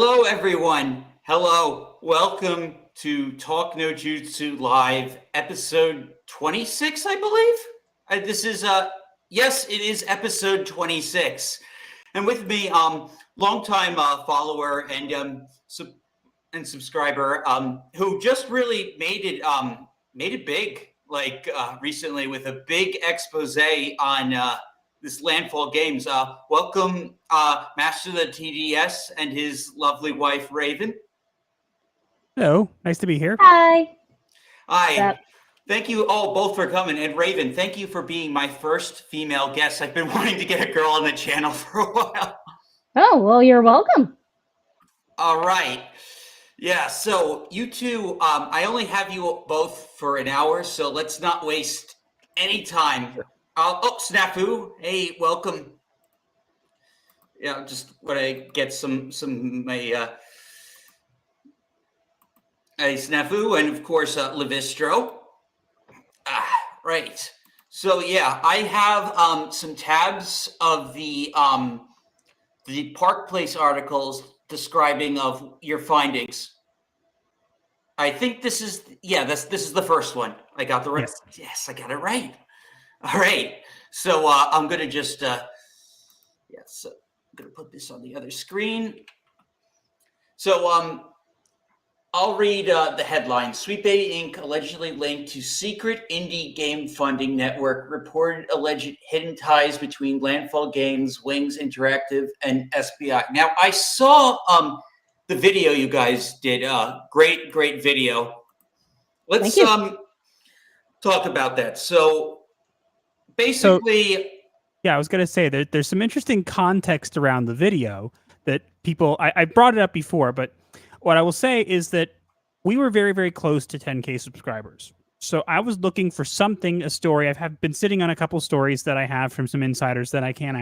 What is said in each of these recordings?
Hello, everyone. Hello. Welcome to Talk No Jutsu Live, episode 26, I believe. Yes, it is episode 26. And with me, longtime follower and subscriber, who just really made it big, recently with a big expose on this Landfall games. Welcome, Master of the TDS and his lovely wife, Raven. Hello, nice to be here. Hi. Hi. Thank you all both for coming. And Raven, thank you for being my first female guest. I've been wanting to get a girl on the channel for a while. Oh, well, you're welcome. All right. Yeah, so you two, I only have you both for an hour, so let's not waste any time. Snafu, hey, welcome. Yeah, just want to get some my Snafu, and of course Levistro. Right. So yeah, I have some tabs of the Park Place articles describing of your findings. I think this is this is the first one. I got the right. Yes, I got it right. All right. So I'm gonna just so I'm gonna put this on the other screen. So I'll read the headline. Sweet Baby Inc. allegedly linked to secret indie game funding network, reported alleged hidden ties between Landfall Games, Wings Interactive, and SBI. Now, I saw the video you guys did. Great video. Let's talk about that. So basically... I was going to say that there's some interesting context around the video that people... I brought it up before, but what I will say is that we were very, very close to 10K subscribers. So I was looking for something, a story. I've been sitting on a couple stories that I have from some insiders that I don't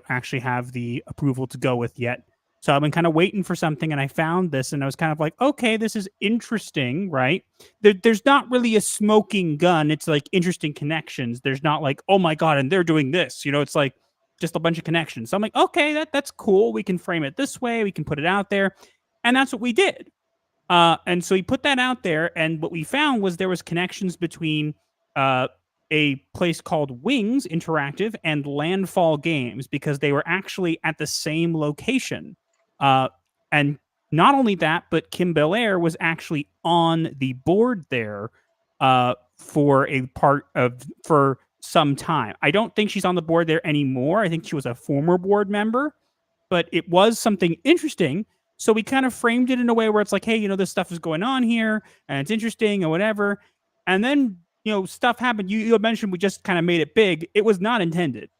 actually have the approval to go with yet. So I've been kind of waiting for something, and I found this, and I was kind of like, okay, this is interesting, right? There's not really a smoking gun. It's like interesting connections. There's not like, oh my God, and they're doing this. It's like just a bunch of connections. So I'm like, okay, that's cool. We can frame it this way. We can put it out there. And that's what we did. And so we put that out there, and what we found was there was connections between a place called Wings Interactive and Landfall Games, because they were actually at the same location. And not only that, but Kim Belair was actually on the board there for some time. I don't think she's on the board there anymore. I think she was a former board member, but it was something interesting. So we kind of framed it in a way where it's like, hey, this stuff is going on here and it's interesting or whatever. And then, stuff happened. You mentioned we just kind of made it big. It was not intended.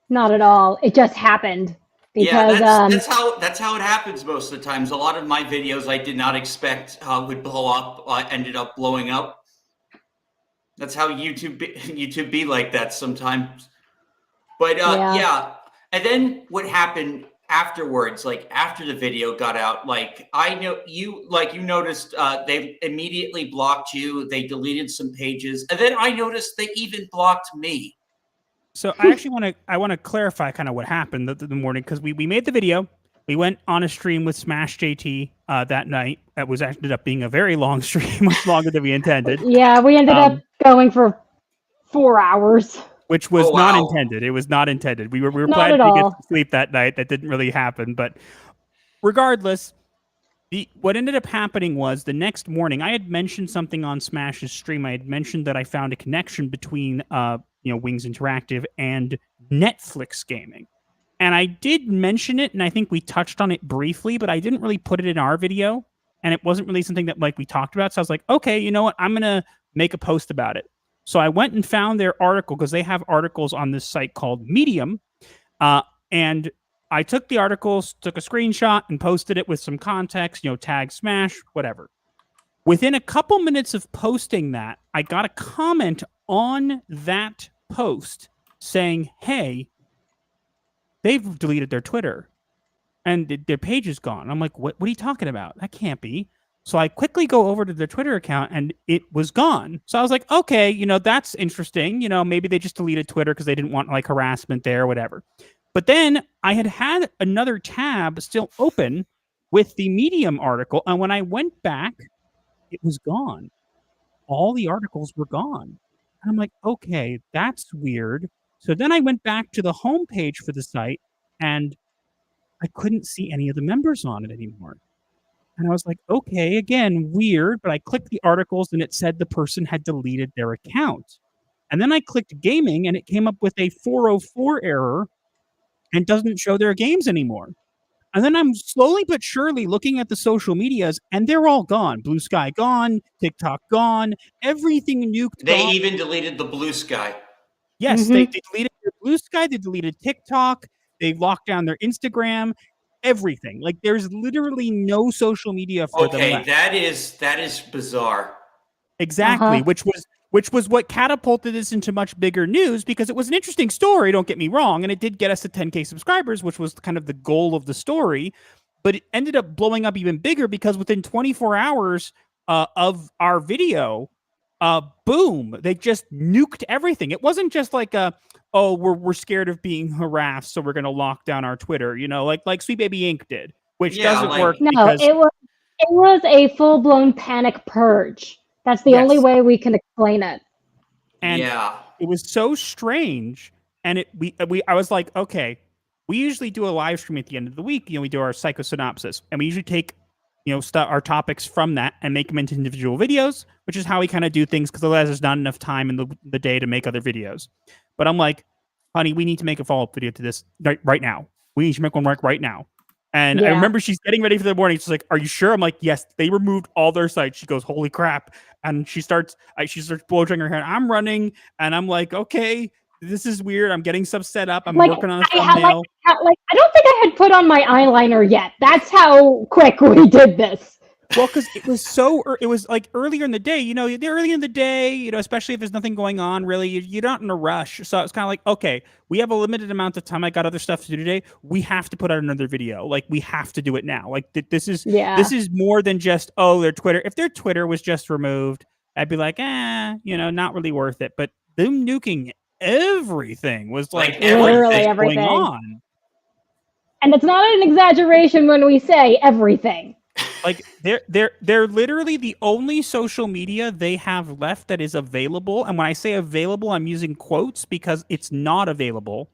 Not at all. It just happened. Because, that's how it happens most of the times. A lot of my videos I did not expect would blow up, ended up blowing up. That's how YouTube be like that sometimes. But yeah. And then what happened afterwards, like after the video got out, I know you noticed they immediately blocked you. They deleted some pages, and then I noticed they even blocked me. So I actually want to clarify kind of what happened the morning, because we made the video. We went on a stream with Smash JT that night. That was ended up being a very long stream, much longer than we intended. Yeah, we ended up going for 4 hours. Which was not intended. It was not intended. We were planning to get some sleep that night. That didn't really happen. But regardless, what ended up happening was the next morning, I had mentioned something on Smash's stream. I had mentioned that I found a connection between Wings Interactive and Netflix gaming. And I did mention it, and I think we touched on it briefly, but I didn't really put it in our video. And it wasn't really something that we talked about. So I was like, okay, you know what? I'm going to make a post about it. So I went and found their article, because they have articles on this site called Medium. And I took the articles, took a screenshot, and posted it with some context, tag Smash, whatever. Within a couple minutes of posting that, I got a comment on that post saying, hey, they've deleted their Twitter and their page is gone. I'm like, what are you talking about? That can't be. So I quickly go over to their Twitter account, and it was gone. So I was like, okay, that's interesting. Maybe they just deleted Twitter because they didn't want harassment there or whatever. But then I had another tab still open with the Medium article. And when I went back, it was gone. All the articles were gone. And I'm like, okay, that's weird. So then I went back to the homepage for the site and I couldn't see any of the members on it anymore. And I was like, okay, again, weird. But I clicked the articles and it said the person had deleted their account. And then I clicked gaming and it came up with a 404 error and doesn't show their games anymore. And then I'm slowly but surely looking at the social medias and they're all gone. Blue Sky gone, TikTok gone, everything nuked. They gone. even deleted the Blue Sky. Yes, they deleted their Blue Sky, they deleted TikTok, they locked down their Instagram, everything. Like there's literally no social media for them left. that is bizarre. Exactly, which was what catapulted this into much bigger news because it was an interesting story, don't get me wrong, and it did get us to 10K subscribers, which was kind of the goal of the story, but it ended up blowing up even bigger because within 24 hours of our video, boom, they just nuked everything. It wasn't just like we're scared of being harassed, so we're going to lock down our Twitter, like Sweet Baby Inc. did, which doesn't work. No, it was a full-blown panic purge. That's the only way we can explain it. And it was so strange. And I was like, okay, we usually do a live stream at the end of the week. We do our psychosynopsis, and we usually take, our topics from that and make them into individual videos, which is how we kind of do things because otherwise there's not enough time in the day to make other videos. But I'm like, honey, we need to make a follow-up video to this right now. We need to make one right now. And I remember she's getting ready for the morning. She's like, "Are you sure?" I'm like, "Yes." They removed all their sites. She goes, "Holy crap!" And she starts blow drying her hair. I'm running, and I'm like, "Okay, this is weird. I'm getting stuff set up. I'm working on a thumbnail." I don't think I had put on my eyeliner yet. That's how quick we did this. Well, because it was like earlier in the day, early in the day, especially if there's nothing going on, really, you're not in a rush. So it's kind of like, okay, we have a limited amount of time. I got other stuff to do today. We have to put out another video. Like, we have to do it now. Like, this is more than just, their Twitter. If their Twitter was just removed, I'd be like, not really worth it. But them nuking everything was like literally everything going on. And it's not an exaggeration when we say everything. Like they're literally the only social media they have left that is available. And when I say available, I'm using quotes because it's not available,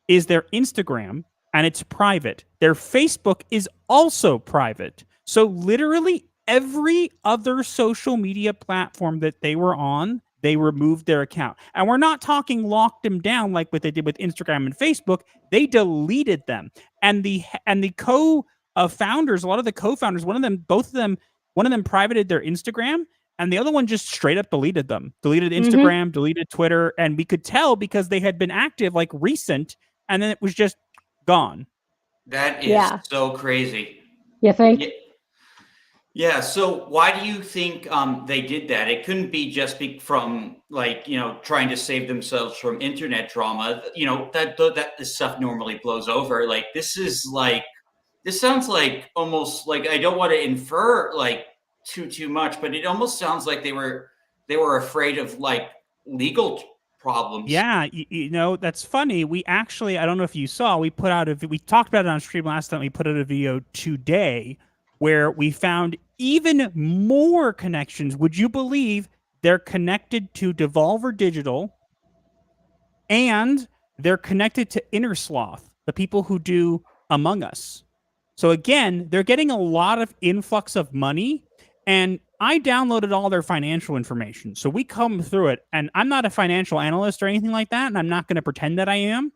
is their Instagram, and it's private. Their Facebook is also private. So literally every other social media platform that they were on, they removed their account. And we're not talking locked them down like what they did with Instagram and Facebook. They deleted them. And the founders, a lot of the co-founders, one of them privated their Instagram, and the other one just straight up deleted them. Deleted Instagram, deleted Twitter, and we could tell because they had been active like recent, and then it was just gone. That is so crazy. You think? Yeah. So why do you think they did that? It couldn't be just from trying to save themselves from internet drama. That this stuff normally blows over. Like this sounds like almost like, I don't want to infer like too much, but it almost sounds like they were afraid of like legal problems. Yeah, that's funny. We actually, I don't know if you saw, we talked about it on stream last time. We put out a video today where we found even more connections. Would you believe they're connected to Devolver Digital and they're connected to Inner Sloth, the people who do Among Us. So again, they're getting a lot of influx of money, and I downloaded all their financial information. So we come through it, and I'm not a financial analyst or anything like that, and I'm not going to pretend that I am.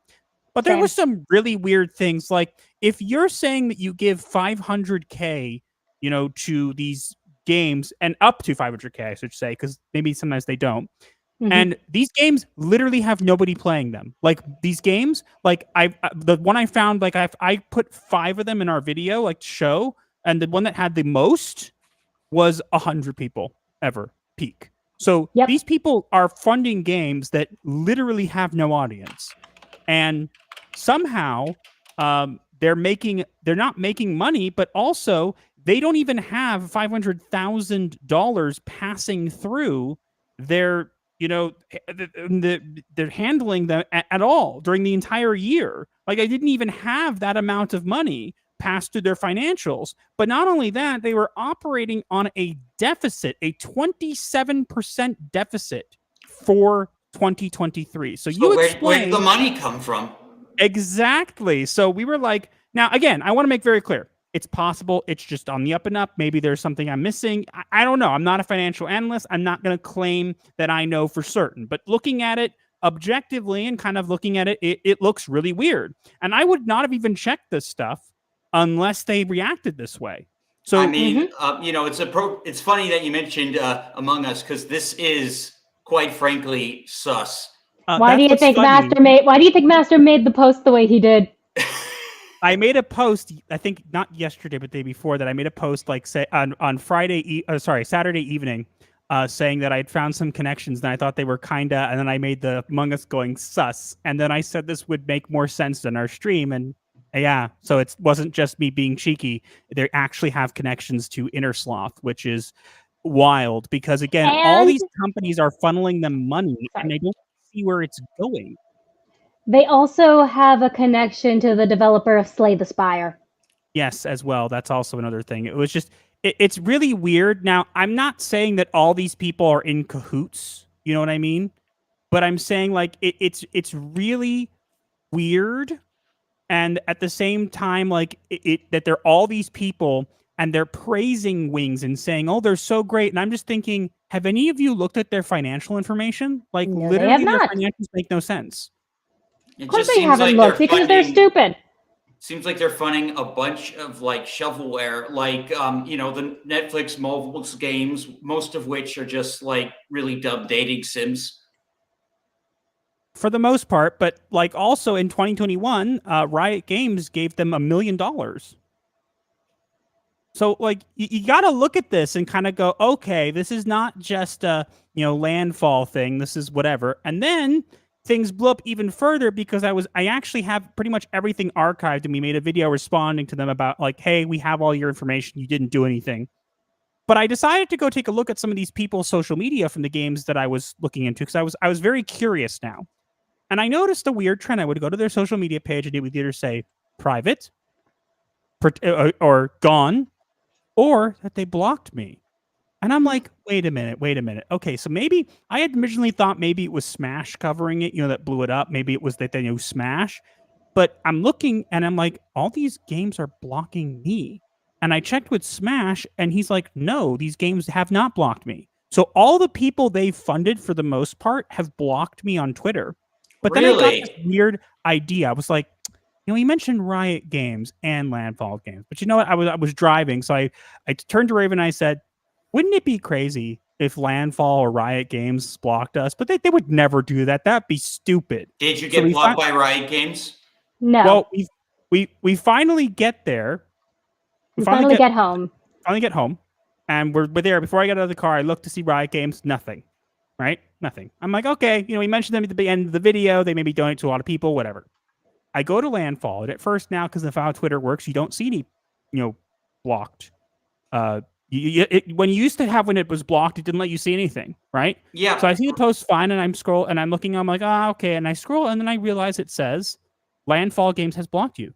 But there were some really weird things. Like if you're saying that you give 500K, to these games, and up to 500K, I should say, because maybe sometimes they don't. And these games literally have nobody playing them. Like these games, like the one I found, like I put 5 of them in our video, like show, and the one that had the most was 100 people ever peak. So these people are funding games that literally have no audience, and somehow they're not making money, but also they don't even have $500,000 passing through their. They're handling them at all during the entire year. Like I didn't even have that amount of money passed through their financials. But not only that, they were operating on a deficit, a 27% deficit for 2023. So you where did the money come from? Exactly. So we were like, now again, I want to make very clear. It's possible it's just on the up and up. Maybe there's something I'm missing. I don't know. I'm not a financial analyst. I'm not going to claim that I know for certain. But looking at it objectively and kind of looking at it, it looks really weird. And I would not have even checked this stuff unless they reacted this way. So I mean, it's funny that you mentioned Among Us, because this is quite frankly sus. Why do you think Master made the post the way he did? I made a post, I think not yesterday, but the day before that. I made a post like say on Saturday evening, saying that I'd found some connections and I thought they were kinda, and then I made the Among Us going sus, and then I said this would make more sense than our stream, and yeah, so it wasn't just me being cheeky. They actually have connections to Innersloth, which is wild because again, all these companies are funneling them money and they don't see where it's going. They also have a connection to the developer of Slay the Spire. Yes, as well. That's also another thing. It was just, it's really weird. Now, I'm not saying that all these people are in cahoots. You know what I mean? But I'm saying like it's really weird, and at the same time, like that they're all these people and they're praising Wings and saying, "Oh, they're so great." And I'm just thinking, have any of you looked at their financial information? Like No, literally, their financials make no sense. Of course they haven't looked because they're stupid. Seems like they're funding a bunch of like shovelware, like the Netflix mobile games, most of which are just like really dumb dating sims. For the most part, but like also in 2021, Riot Games gave them $1 million. So like you got to look at this and kind of go, okay, this is not just a Landfall thing. This is whatever, and then things blew up even further because I actually have pretty much everything archived, and we made a video responding to them about like, hey, we have all your information. You didn't do anything. But I decided to go take a look at some of these people's social media from the games that I was looking into because I was very curious now. And I noticed a weird trend. I would go to their social media page and it would either say private or gone or that they blocked me. And I'm like, wait a minute. Okay, so maybe I had originally thought maybe it was Smash covering it, that blew it up. Maybe it was that they knew Smash. But I'm looking and I'm like, all these games are blocking me. And I checked with Smash and he's like, no, these games have not blocked me. So all the people they funded for the most part have blocked me on Twitter. But then I got this weird idea. I was like, he mentioned Riot Games and Landfall games. But you know what? I was driving. So I turned to Raven and I said, wouldn't it be crazy if Landfall or Riot Games blocked us? But they would never do that. That'd be stupid. Did you get blocked by Riot Games? No. Well, we finally get there. We finally get home. Finally get home. And we're there. Before I got out of the car, I looked to see Riot Games. Nothing. Right? Nothing. I'm like, okay, we mentioned them at the end of the video. They maybe donate to a lot of people, whatever. I go to Landfall. And at first now, because of how Twitter works, you don't see any, blocked. When you used to have when it was blocked, it didn't let you see anything, right? Yeah. So I see the post fine, and I'm looking, I'm like, okay, and I scroll, and then I realize it says, Landfall Games has blocked you.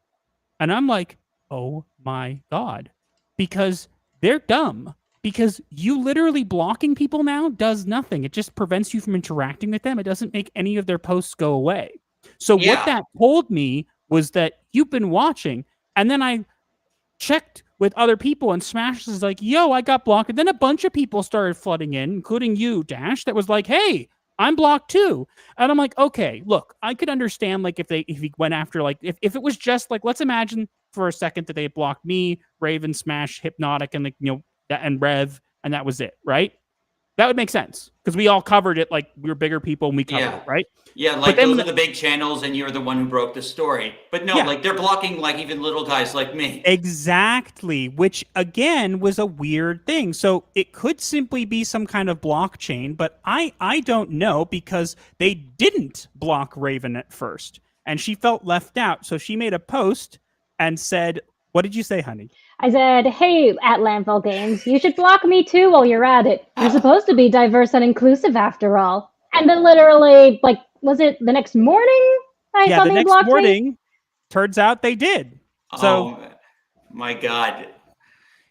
And I'm like, oh my God. Because they're dumb. Because you literally blocking people now does nothing. It just prevents you from interacting with them. It doesn't make any of their posts go away. So what that told me was that you've been watching, and then I checked with other people, and Smash is like, yo, I got blocked. And then a bunch of people started flooding in, including you, Dash, that was like, hey, I'm blocked too. And I'm like, okay, look, I could understand like if he went after like if it was just like, let's imagine for a second that they blocked me, Raven, Smash, Hypnotic, and and Rev, and that was it, right? That would make sense because we all covered it like we were bigger people and we covered it, right? Yeah, like those are the big channels and you're the one who broke the story. But no, like they're blocking like even little guys like me. Exactly, which again was a weird thing. So it could simply be some kind of blockchain, but I don't know because they didn't block Raven at first and she felt left out. So she made a post and said, what did you say, honey? I said, hey, at Landfall Games, you should block me too while you're at it. You're supposed to be diverse and inclusive after all. And then literally, like, was it the next morning? The next morning, turns out they did. So My God.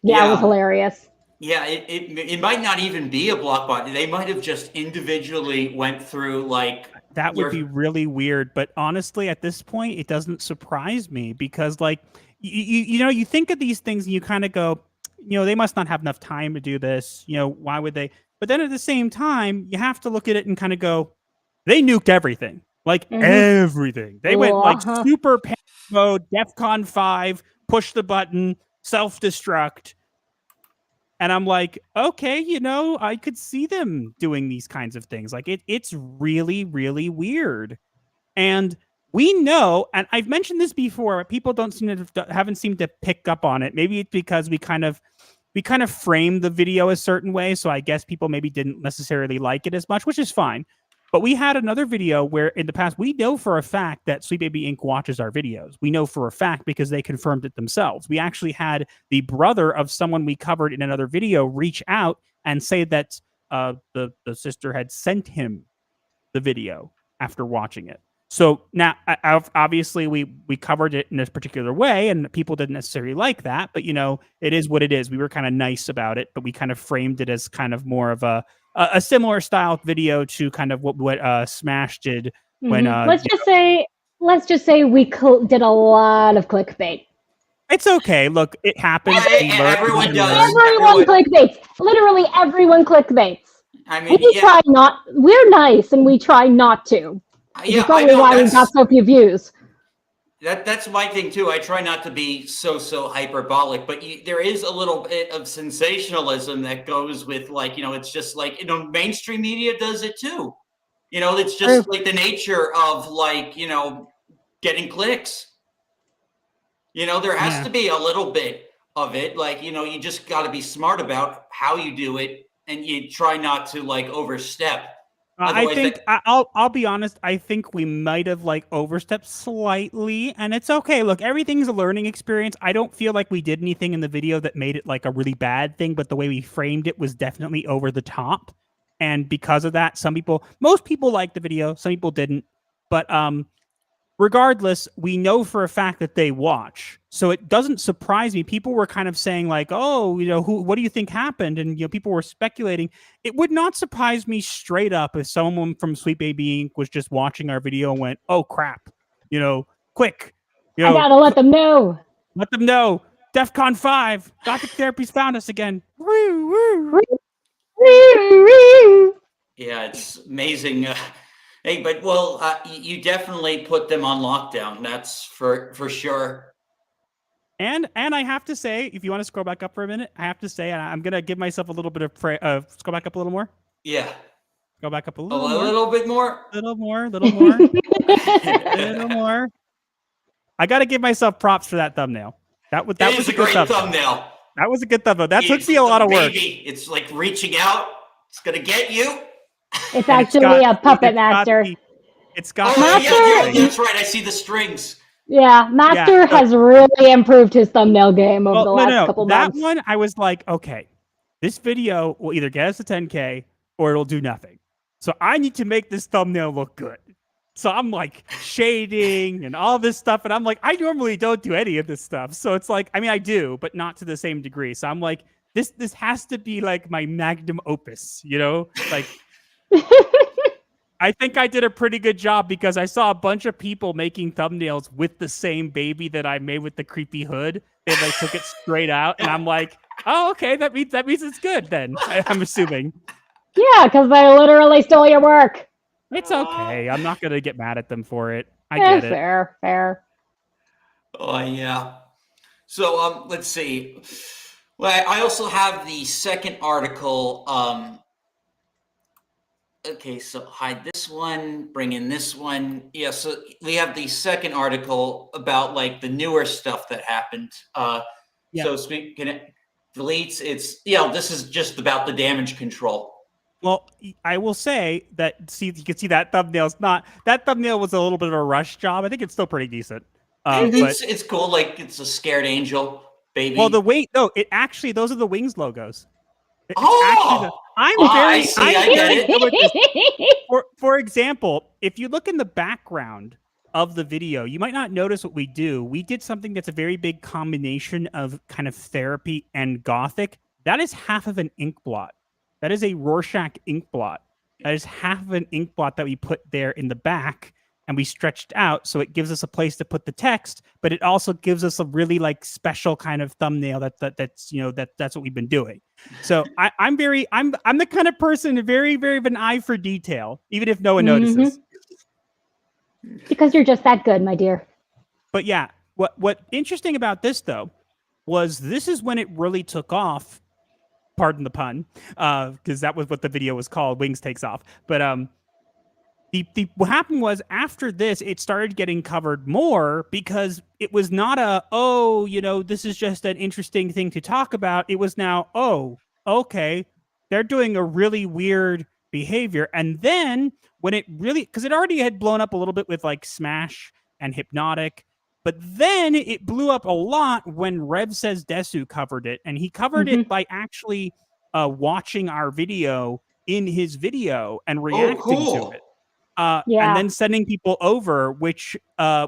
Yeah, it was hilarious. Yeah, it might not even be a block bot. They might have just individually went through like that would be really weird. But honestly, at this point, it doesn't surprise me because, like, you think of these things and you kind of go, they must not have enough time to do this. Why would they? But then at the same time, you have to look at it and kind of go, they nuked everything, like everything. They went like super panic mode, DEFCON 5, push the button, self-destruct. And I'm like, okay, I could see them doing these kinds of things. Like it's really, really weird. And we know, and I've mentioned this before, but people haven't seemed to pick up on it. Maybe it's because we kind of framed the video a certain way. So I guess people maybe didn't necessarily like it as much, which is fine. But we had another video where in the past, we know for a fact that Sweet Baby Inc. watches our videos. We know for a fact because they confirmed it themselves. We actually had the brother of someone we covered in another video reach out and say that the sister had sent him the video after watching it. So now, obviously, we covered it in this particular way, and people didn't necessarily like that. But, it is what it is. We were kind of nice about it, but we kind of framed it as kind of more of a similar style video to kind of what Smash did when. Let's just say we did a lot of clickbait. It's okay. Look, it happens. Everyone does. Everyone clickbaits. Literally everyone clickbaits. I mean, we're nice and we try not to. It's probably why we got so few views. That's my thing too. I try not to be so hyperbolic, but there is a little bit of sensationalism that goes with it's just like, mainstream media does it too. It's just like the nature of getting clicks. There has to be a little bit of it. You just got to be smart about how you do it, and you try not to overstep. I think I'll be honest. I think we might have overstepped slightly, and it's okay. Look, everything's a learning experience. I don't feel like we did anything in the video that made it a really bad thing, but the way we framed it was definitely over the top. And because of that, most people liked the video, some people didn't. But regardless, we know for a fact that they watch. So it doesn't surprise me. People were kind of saying oh, what do you think happened? And, people were speculating. It would not surprise me straight up if someone from Sweet Baby Inc. was just watching our video and went, oh, crap, quick. I gotta let them know. Let them know. DEFCON 5, Gothic Therapy's found us again. Woo, woo. Yeah, it's amazing. Hey, but you definitely put them on lockdown. That's for sure. And I have to say, if you want to scroll back up for a minute, I have to say, I'm gonna give myself a little bit of scroll back up a little more. Yeah. Go back up a little bit more. Little more. Little more. I got to give myself props for that thumbnail. That was a great thumbnail. That was a good thumbnail. That took me a lot of work. It's like reaching out. It's gonna get you. It's actually a Puppet Master. It's got. Yeah, that's right. I see the strings. Yeah, Master has really improved his thumbnail game over the last couple months. That one, I was like, okay, this video will either get us to 10K or it'll do nothing. So I need to make this thumbnail look good. So I'm shading and all this stuff. And I'm I normally don't do any of this stuff. So it's I do, but not to the same degree. So I'm this has to be my magnum opus, I think I did a pretty good job because I saw a bunch of people making thumbnails with the same baby that I made with the creepy hood. They took it straight out, and I'm oh, okay, that means it's good then. I'm assuming. Yeah, because they literally stole your work. It's okay. I'm not gonna get mad at them for it. I get it. Fair. Oh yeah. So let's see. Well, I also have the second article. Okay, so hide this one, bring in this one. Yeah, so we have the second article about the newer stuff that happened. So speaking of deletes, this is just about the damage control. Well, I will say that you can see that that thumbnail was a little bit of a rush job. I think it's still pretty decent. It's cool, it's a scared angel baby. Well, those are the Wings logos. I get it. For example, if you look in the background, of the video, you might not notice what we do. We did something that's a very big combination of kind of therapy and Gothic. That is half of an ink blot. That is a Rorschach ink blot. That is half of an ink blot that we put there in the back, and we stretched out so it gives us a place to put the text, but it also gives us a really like special kind of thumbnail that's that's what we've been doing. So I'm the kind of person very of an eye for detail, even if no one notices. Because you're just that good, my dear. But yeah, what interesting about this though was this is when it really took off. Pardon the pun, because that was what the video was called. Wings Takes Off. But what happened was after this, it started getting covered more because it was not this is just an interesting thing to talk about. It was now, okay, they're doing a really weird behavior. And then when it really, because it already had blown up a little bit with like Smash and Hypnotic, but then it blew up a lot when Rev Says Desu covered it. And he covered it by actually watching our video in his video and reacting to it. And then sending people over, which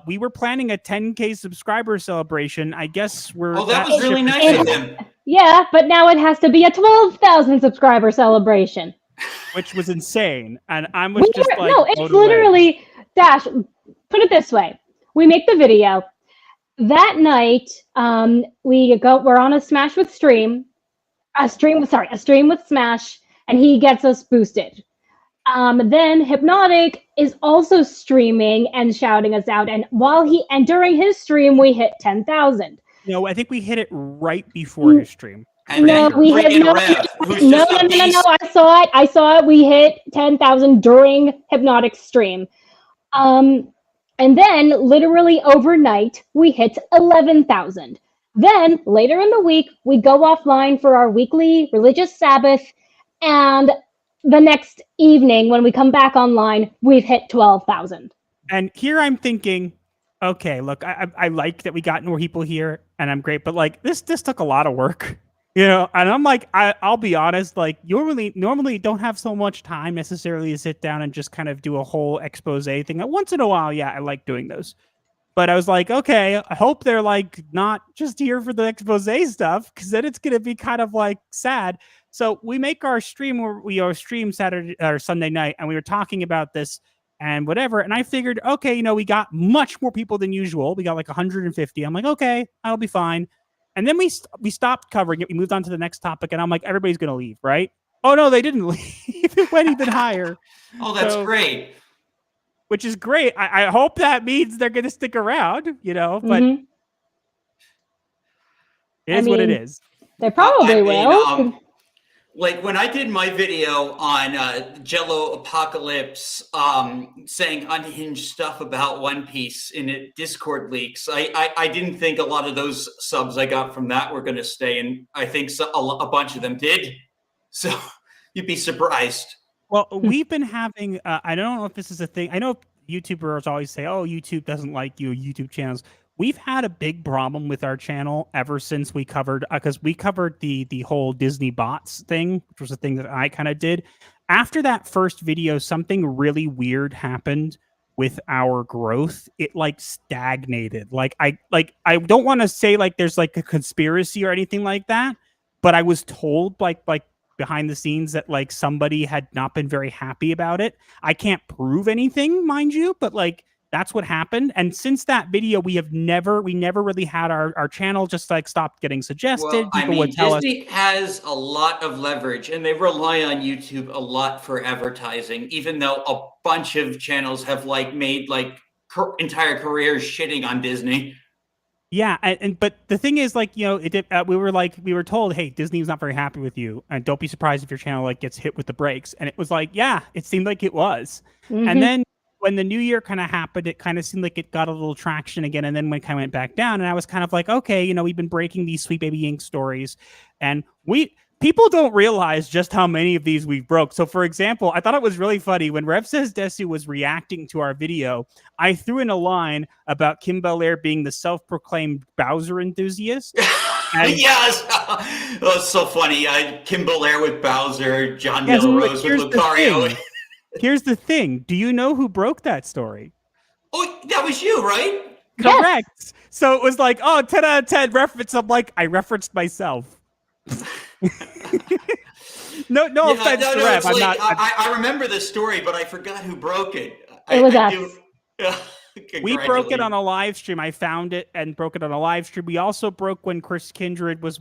we were planning a 10K subscriber celebration. I guess we're... Oh, that was really nice of him. Yeah, but now it has to be a 12,000 subscriber celebration. Which was insane. And I was just like... No, it's literally... Dash, put it this way. We make the video. That night, we're on a Smash with stream. A stream with Smash, and he gets us boosted. Then Hypnotic is also streaming and shouting us out, and during his stream we hit 10,000. No, I think we hit it right before his stream. And no. I saw it. We hit 10,000 during Hypnotic's stream. And then literally overnight we hit 11,000. Then later in the week we go offline for our weekly religious Sabbath, and the next evening when we come back online, we've hit 12,000. And here I'm thinking, okay, look, I like that we got more people here, and I'm great, but like this took a lot of work, and I'm like, I'll be honest, like normally don't have so much time necessarily to sit down and just kind of do a whole expose thing. Once in a while, yeah, I like doing those. But I was like, okay, I hope they're like not just here for the expose stuff, because then it's gonna be kind of like sad. So we make our stream where we stream Saturday or Sunday night, and we were talking about this and whatever. And I figured, okay, we got much more people than usual. We got like 150. I'm like, okay, I'll be fine. And then we stopped covering it. We moved on to the next topic, and I'm like, everybody's gonna leave, right? Oh no, they didn't leave. It went even higher. Oh, that's great. Which is great. I hope that means they're gonna stick around, but it is what it is. They probably will. Like when I did my video on Jello Apocalypse saying unhinged stuff about One Piece in Discord leaks, I didn't think a lot of those subs I got from that were going to stay, and I think a bunch of them did. So you'd be surprised. Well, we've been having, I don't know if this is a thing. I know YouTubers always say, oh, YouTube doesn't like you, YouTube channels. We've had a big problem with our channel ever since we covered, because we covered the whole Disney bots thing, which was a thing that I kind of did. After that first video, something really weird happened with our growth. It like stagnated. I don't want to say like there's like a conspiracy or anything like that, but I was told like behind the scenes that like somebody had not been very happy about it. I can't prove anything, mind you, but like that's what happened. And since that video, we never really had our channel just like stopped getting suggested. Well, People would tell Disney has a lot of leverage, and they rely on YouTube a lot for advertising, even though a bunch of channels have like made like entire careers shitting on Disney. Yeah, but the thing is, like, we were told, hey, Disney's not very happy with you, and don't be surprised if your channel like gets hit with the brakes. And it was like, yeah, it seemed like it was. And then when the new year kind of happened, it kind of seemed like it got a little traction again, and then when it kind of went back down, and I was kind of like, okay, we've been breaking these Sweet Baby Ink stories, and people don't realize just how many of these we've broke. So, for example, I thought it was really funny when Rev Says Desu was reacting to our video. I threw in a line about Kim Belair being the self-proclaimed Bowser enthusiast. Yes, that's so funny. Kim Belair with Bowser, John Del Rose with Lucario. Here's the thing. Do you know who broke that story? Oh, that was you, right? Correct. Yes. So it was like, oh, 10 out of 10 reference. I'm like, I referenced myself. No offense to Rev. It's I'm like, not. I remember the story, but I forgot who broke it. It was I us. do. We broke it on a live stream. I found it and broke it on a live stream. We also broke when Chris Kindred was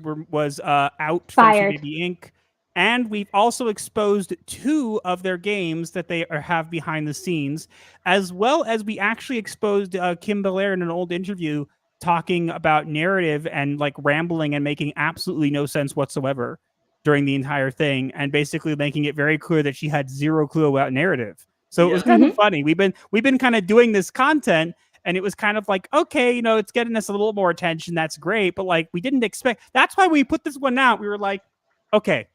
out from Fired. CBB Inc. And we've also exposed 2 of their games that they have behind the scenes, as well as we actually exposed Kim Belair in an old interview talking about narrative and like rambling and making absolutely no sense whatsoever during the entire thing, and basically making it very clear that she had zero clue about narrative. So it was kind of funny. We've been kind of doing this content, and it was kind of like, okay, it's getting us a little more attention. That's great, but like we didn't expect. That's why we put this one out. We were like, okay,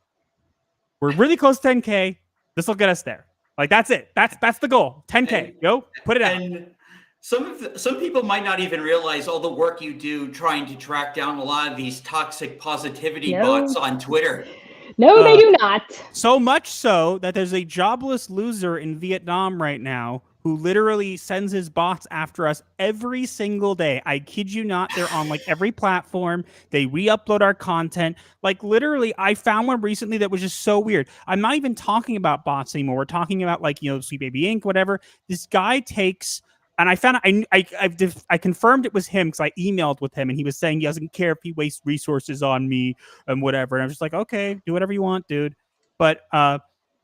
we're really close to 10K. This will get us there. Like that's it. That's the goal. 10K. Go put it out. And some people might not even realize all the work you do trying to track down a lot of these toxic positivity bots on Twitter. No, they do not. So much so that there's a jobless loser in Vietnam right now who literally sends his bots after us every single day. I kid you not. They're on like every platform. They re-upload our content. Like literally, I found one recently that was just so weird. I'm not even talking about bots anymore. We're talking about like, Sweet Baby Inc., whatever. This guy takes... And I found I confirmed it was him because I emailed with him and he was saying he doesn't care if he wastes resources on me and whatever. And I'm just like, okay, do whatever you want, dude. But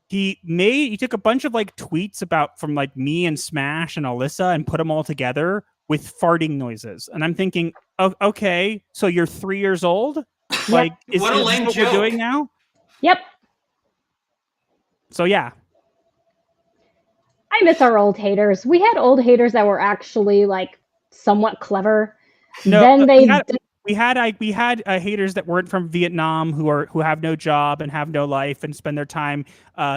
he took a bunch of like tweets from like me and Smash and Alyssa and put them all together with farting noises. And I'm thinking, oh, okay, so you're 3 years old? Like, is What a this lame what joke. we're doing now? Yep. So yeah. I miss our old haters. We had old haters that were actually like somewhat clever. No, then they we had haters that weren't from Vietnam who have no job and have no life and spend their time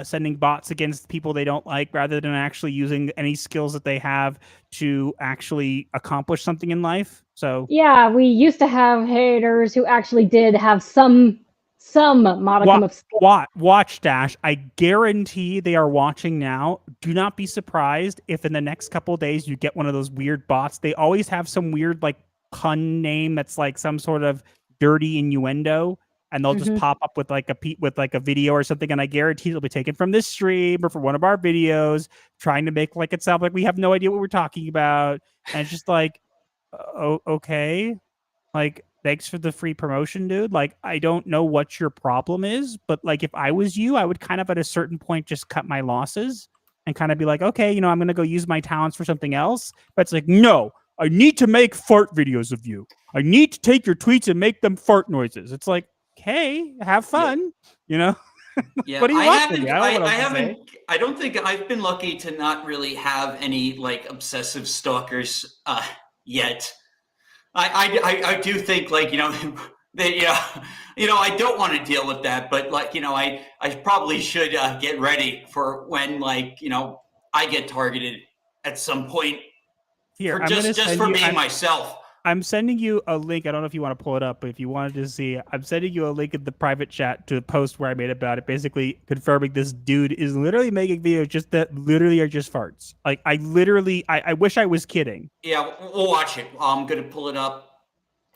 sending bots against people they don't like rather than actually using any skills that they have to actually accomplish something in life. So yeah, we used to have haters who actually did have some modicum of skill. Watch Dash. I guarantee they are watching now. Do not be surprised if in the next couple of days you get one of those weird bots. They always have some weird like pun name that's like some sort of dirty innuendo, and they'll just pop up with like a video or something. And I guarantee it'll be taken from this stream or from one of our videos, trying to make like it sound like we have no idea what we're talking about. And it's just like, okay, like. Thanks for the free promotion, dude. Like, I don't know what your problem is, but like, if I was you, I would kind of at a certain point just cut my losses and kind of be like, okay, I'm going to go use my talents for something else. But it's like, no, I need to make fart videos of you. I need to take your tweets and make them fart noises. It's like, hey, have fun, Yeah, what do you want from me? I don't think I've been lucky to not really have any like obsessive stalkers yet. I do think like that I don't want to deal with that, but like I probably should get ready for when like I get targeted at some point. Here, just for being myself. I'm sending you a link. I don't know if you want to pull it up, but if you wanted to see, I'm sending you a link in the private chat to a post where I made about it, basically confirming this dude is literally making videos that literally are just farts. Like I wish I was kidding. Yeah, we'll watch it. I'm gonna pull it up.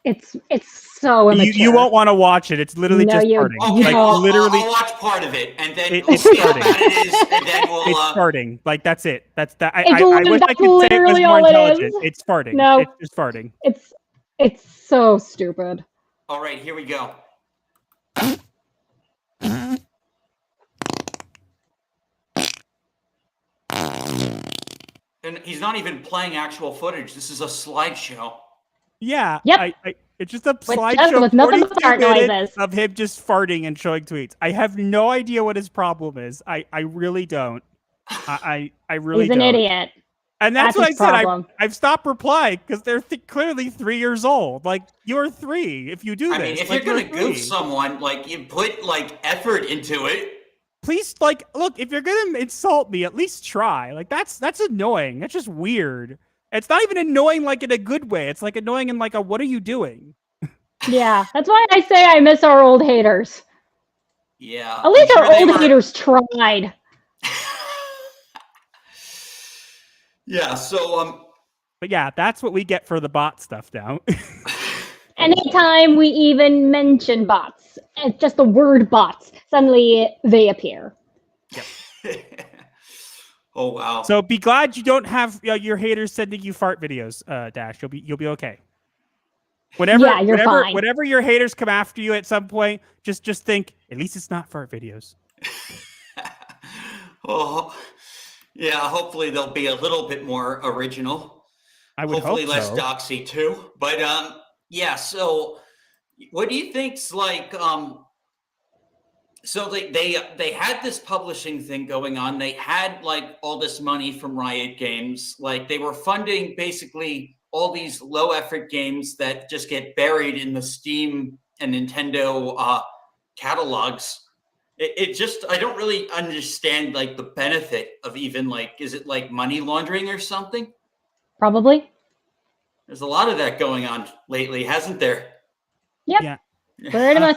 It's so immature. You won't want to watch it. It's literally just farting. Okay, like literally, I'll watch part of it and then it's see how farting. bad it is, and then we'll. It's farting. Like that's it. That's that. I wish I could say it was more intelligent. It's farting. No, it's just farting. It's so stupid. All right, here we go. And he's not even playing actual footage. This is a slideshow. Yeah. Yep. It's just a slideshow with nothing but fart noises of him just farting and showing tweets. I have no idea what his problem is. I really don't. I really don't. He's an idiot. And that's what I problem. said. I've stopped replying because they're clearly 3 years old. Like, you're 3 if you do this. I mean, if like, you're going to goof someone, like, you put, like, effort into it. Please, like, look, if you're going to insult me, at least try. Like, that's annoying. That's just weird. It's not even annoying, like, in a good way. It's, like, annoying in, like, a what are you doing? Yeah, that's why I say I miss our old haters. Yeah. At least our old haters tried. Yeah, so But yeah, that's what we get for the bot stuff now. Anytime we even mention bots, it's just the word bots, suddenly they appear. Oh wow! So be glad you don't have your haters sending you fart videos, Dash. You'll be okay. Fine. Whenever your haters come after you at some point, just think at least it's not fart videos. Oh, yeah. Hopefully they'll be a little bit more original. I would hopefully hope less so. doxy too. But yeah. So, what do you think's like? So they had this publishing thing going on. They had like all this money from Riot Games. Like they were funding basically all these low effort games that just get buried in the Steam and Nintendo catalogs. It just, I don't really understand like the benefit of even like, is it like money laundering or something? Probably. There's a lot of that going on lately, hasn't there? Yep. Yeah. Pretty much.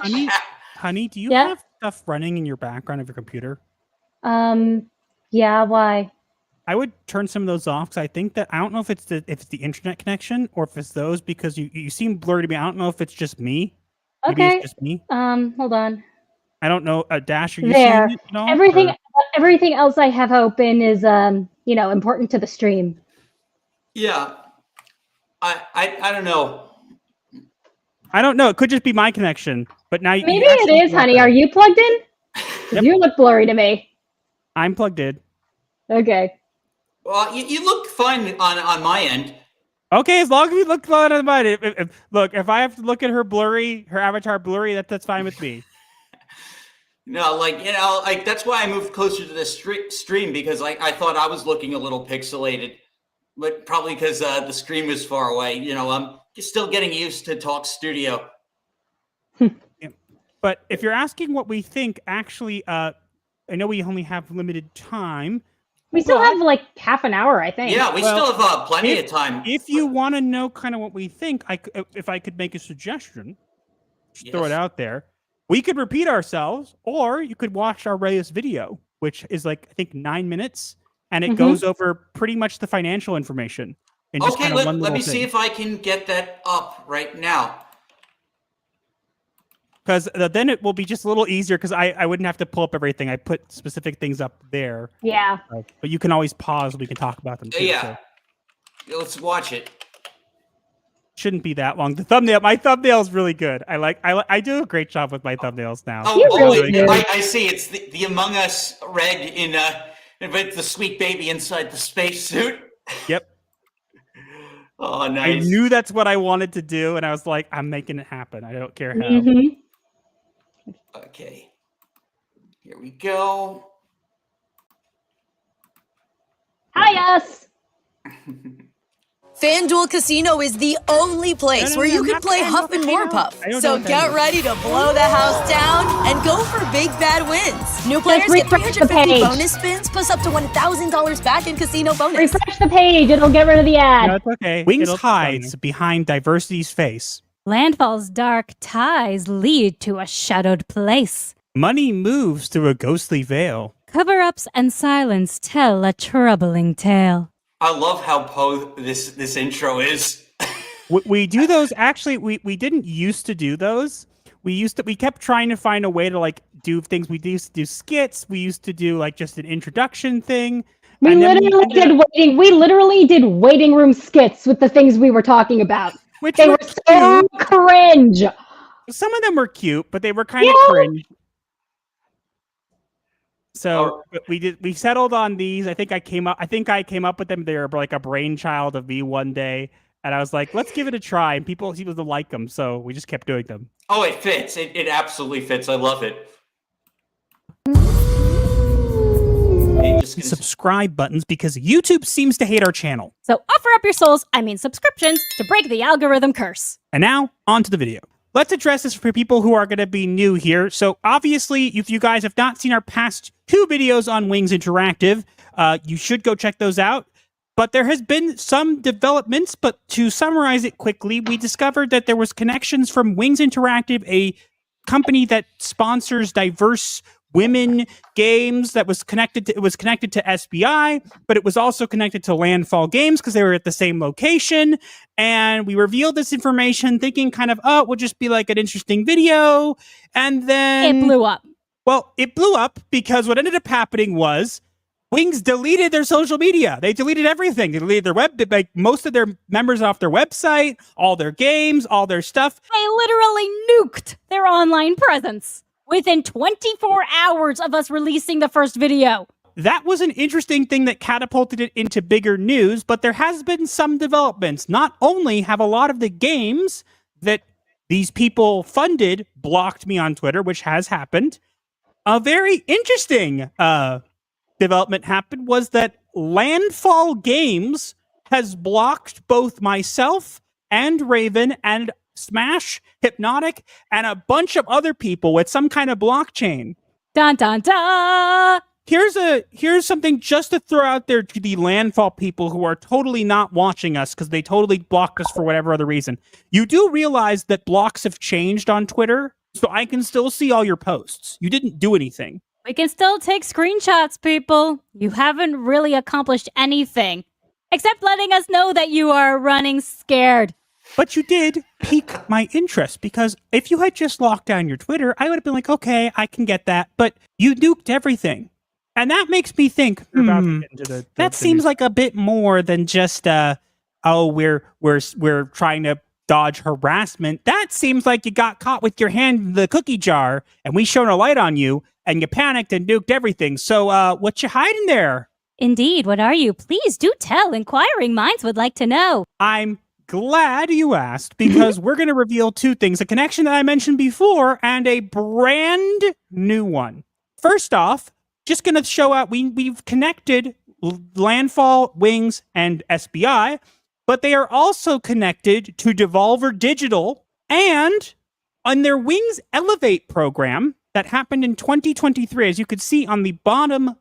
Honey, do you have stuff running in your background of your computer? Yeah, why? I would turn some of those off because I think that I don't know if it's the internet connection or if it's those because you seem blurry to me. I don't know if it's just me. Maybe Okay. it's just me. Hold on. I don't know. Dash, are you there? seeing it at all, everything else I have open is important to the stream. Yeah. I don't know. I don't know. It could just be my connection. But now maybe it is, honey. Are you plugged in? Yep. You look blurry to me. I'm plugged in. Okay. Well, you look fine on my end. Okay, as long as you look fine on mine. If I have to look at her avatar blurry, that's fine with me. No, like that's why I moved closer to the stream because I thought I was looking a little pixelated, but probably because the stream was far away. I'm still getting used to Talk Studio. But if you're asking what we think, actually, I know we only have limited time. We still have like half an hour, I think. Yeah, we still have plenty of time. If you want to know kind of what we think, if I could make a suggestion, just throw it out there. We could repeat ourselves, or you could watch our Reyes video, which is like, I think 9 minutes, and it goes over pretty much the financial information. Okay, let me see if I can get that up right now. Because then it will be just a little easier because I wouldn't have to pull up everything. I put specific things up there. Yeah. But you can always pause. We can talk about them too. Yeah. So. Let's watch it. Shouldn't be that long. My thumbnail is really good. I do a great job with my thumbnails now. I see. It's the Among Us red with the sweet baby inside the spacesuit. Yep. Oh, nice. I knew that's what I wanted to do, and I was like, I'm making it happen. I don't care how. Mm-hmm. Okay. Here we go. Hi, us. FanDuel Casino is the only place where you can play Huff and More Puff. So get ready to blow the house down and go for big bad wins. New players get 350 bonus spins plus up to $1,000 back in casino bonus. Refresh the page. It'll get rid of the ad. No, it's okay. Wings hides behind diversity's face. Landfall's dark ties lead to a shadowed place. Money moves through a ghostly veil. Cover-ups and silence tell a troubling tale. I love how this intro is. We do those. Actually, we didn't used to do those. We kept trying to find a way to like do things. We used to do skits. We used to do like just an introduction thing. We literally did waiting room skits with the things we were talking about. They were so cringe. Some of them were cute, but they were kind of cringe. So we settled on these. I think I came up with them. They were like a brainchild of me one day, and I was like, let's give it a try. And people seemed to like them, so we just kept doing them. Oh, it fits. It absolutely fits. I love it. Subscribe buttons because YouTube seems to hate our channel. So offer up your subscriptions to break the algorithm curse. And now on to the video. Let's address this for people who are going to be new here. So obviously, if you guys have not seen our past 2 videos on Wings Interactive, you should go check those out. But there has been some developments, but to summarize it quickly, we discovered that there was connections from Wings Interactive, a company that sponsors diverse women games that was connected to, it was connected to SBI, but it was also connected to Landfall Games because they were at the same location. And we revealed this information thinking kind of, oh, it would just be like an interesting video. And then It blew up. Well, it blew up because what ended up happening was Wings deleted their social media. They deleted everything. They deleted their like most of their members off their website, all their games, all their stuff. They literally nuked their online presence within 24 hours of us releasing the first video. That was an interesting thing that catapulted it into bigger news, but there has been some developments. Not only have a lot of the games that these people funded blocked me on Twitter, which has happened. A very interesting development happened was that Landfall Games has blocked both myself and Raven and Smash, Hypnotic, and a bunch of other people with some kind of blockchain. Dun dun dun! Here's something just to throw out there to the Landfall people who are totally not watching us because they totally blocked us for whatever other reason. You do realize that blocks have changed on Twitter, so I can still see all your posts. You didn't do anything. We can still take screenshots, people. You haven't really accomplished anything. Except letting us know that you are running scared. But you did pique my interest, because if you had just locked down your Twitter, I would have been like, okay, I can get that. But you nuked everything. And that makes me think, that seems like a bit more than just, we're trying to dodge harassment. That seems like you got caught with your hand in the cookie jar, and we shone a light on you, and you panicked and nuked everything. So, what you hiding there? Indeed, what are you? Please do tell. Inquiring minds would like to know. I'm glad you asked, because we're going to reveal two things, a connection that I mentioned before and a brand new one. First off, just going to show out, we've connected Landfall, Wings, and SBI, but they are also connected to Devolver Digital, and on their Wings Elevate program that happened in 2023, as you could see on the bottom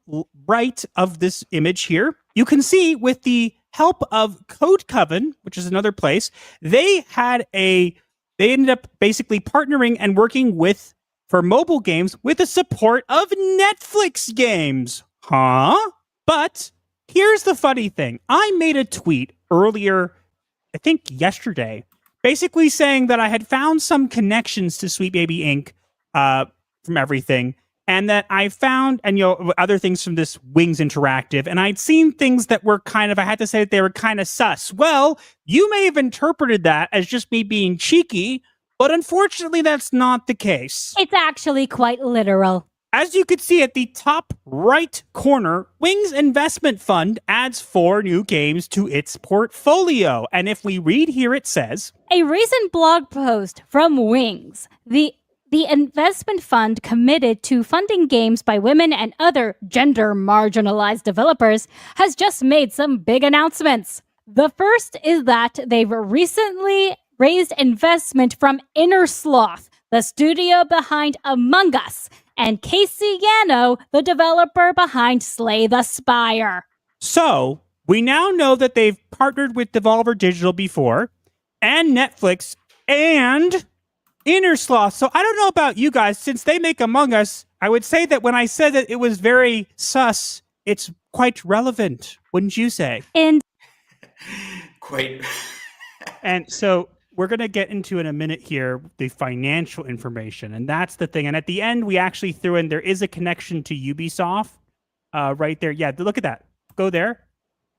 right of this image here, you can see with the help of Code Coven, which is another place, they ended up basically partnering and working with, for mobile games, with the support of Netflix games. Huh? But here's the funny thing. I made a tweet earlier, I think yesterday, basically saying that I had found some connections to Sweet Baby Inc. From everything, and that I found, and other things from this Wings Interactive, and I'd seen things that were kind of, I had to say that they were kind of sus. Well, you may have interpreted that as just me being cheeky, but unfortunately that's not the case. It's actually quite literal. As you could see at the top right corner, Wings Investment Fund adds 4 new games to its portfolio. And if we read here, it says, a recent blog post from Wings, the investment fund committed to funding games by women and other gender marginalized developers has just made some big announcements. The first is that they've recently raised investment from Inner Sloth, the studio behind Among Us, and Casey Yano, the developer behind Slay the Spire. So, we now know that they've partnered with Devolver Digital before, and Netflix, and Inner Sloth. So I don't know about you guys, since they make Among Us, I would say that when I said that it was very sus, it's quite relevant, wouldn't you say? And quite. And so we're going to get into in a minute here the financial information, and that's the thing. And at the end, we actually threw in, there is a connection to Ubisoft right there. Yeah, look at that. Go there.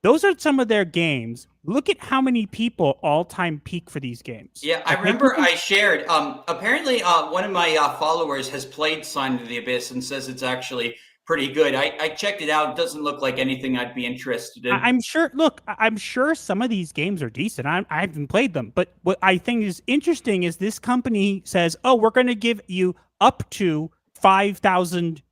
Those are some of their games. Look at how many people all-time peak for these games. Yeah, I remember I shared. Apparently, one of my followers has played Sign of the Abyss and says it's actually pretty good. I checked it out. It doesn't look like anything I'd be interested in. I'm sure some of these games are decent. I haven't played them. But what I think is interesting is this company says, oh, we're going to give you up to $5,000,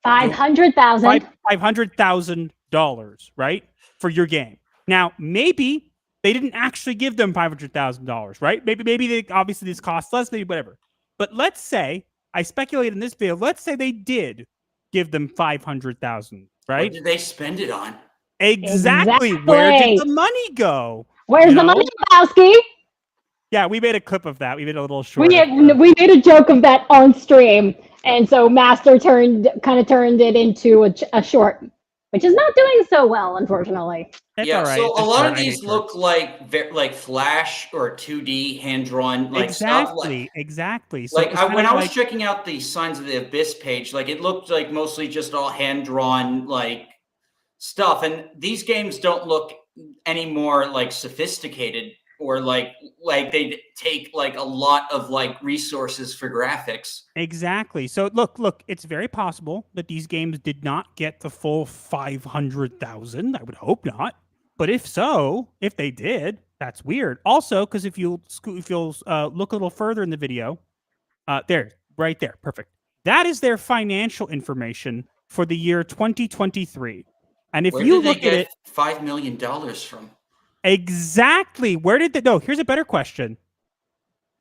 $500,000, right? For your game. Now, maybe they didn't actually give them $500,000, right? Maybe they, obviously this costs less, maybe whatever. But let's say, I speculate in this video, let's say they did give them $500,000, right? What did they spend it on? Exactly. Where did the money go? Where's the money, Lebowski? Yeah, we made a clip of that. We made a little short. We made a joke of that on stream. And so Master turned it into a short, which is not doing so well, unfortunately. That's yeah, all right. so a That's lot all of right. I these hate look like Flash or 2D hand-drawn stuff. Exactly. So Like when I was checking out the Signs of the Abyss page, like it looked like mostly just all hand-drawn like stuff, and these games don't look any more like sophisticated or like they take like a lot of like resources for graphics. Exactly. So look, it's very possible that these games did not get the full 500,000. I would hope not. But if they did, that's weird. Also, because if you'll look a little further in the video, right there, perfect. That is their financial information for the year 2023. And if you look at it, $5 million from exactly, where did they? No, here's a better question.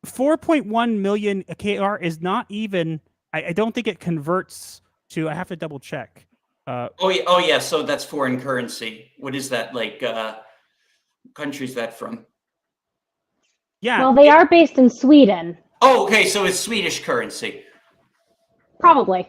4.1 million KR is not even. I don't think it converts to. I have to double check. Oh yeah. So that's foreign currency. What is that like? Country's that from? Yeah. Well, they are based in Sweden. Oh, okay. So it's Swedish currency. Probably.